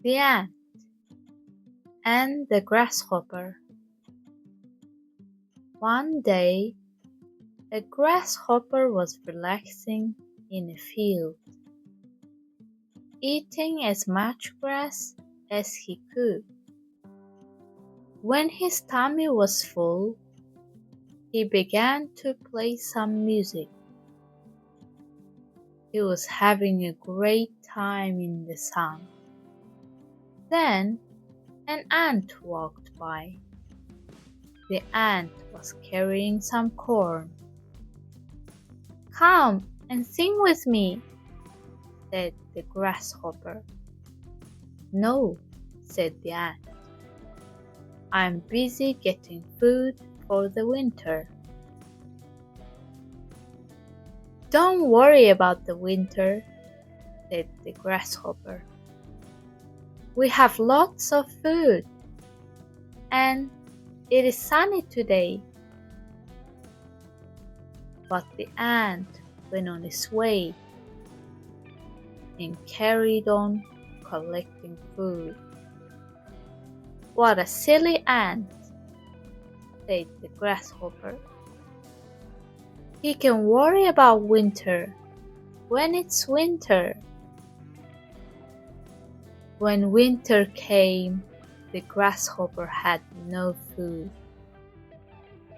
The ant and the grasshopper. One day, a grasshopper was relaxing in a field, eating as much grass as he could. When his tummy was full, he began to play some music. He was having a great time in the sun. Then an ant walked by. The ant was carrying some corn. "Come and sing with me," said the grasshopper. "No," said the ant. "I'm busy getting food for the winter." "Don't worry about the winter," said the grasshopper. "We have lots of food, and it is sunny today." But the ant went on his way and carried on collecting food. "What a silly ant," said the grasshopper. "He can worry about winter when it's winter." When winter came, the grasshopper had no food.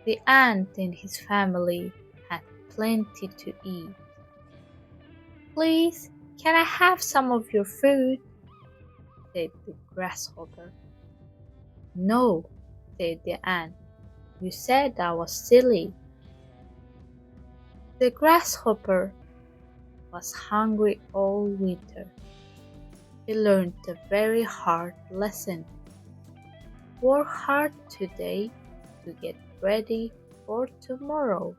The ant and his family had plenty to eat. "Please, can I have some of your food?" said the grasshopper. "No," said the ant. "You said I was silly." The grasshopper was hungry all winter. He learned a very hard lesson. Work hard today to get ready for tomorrow.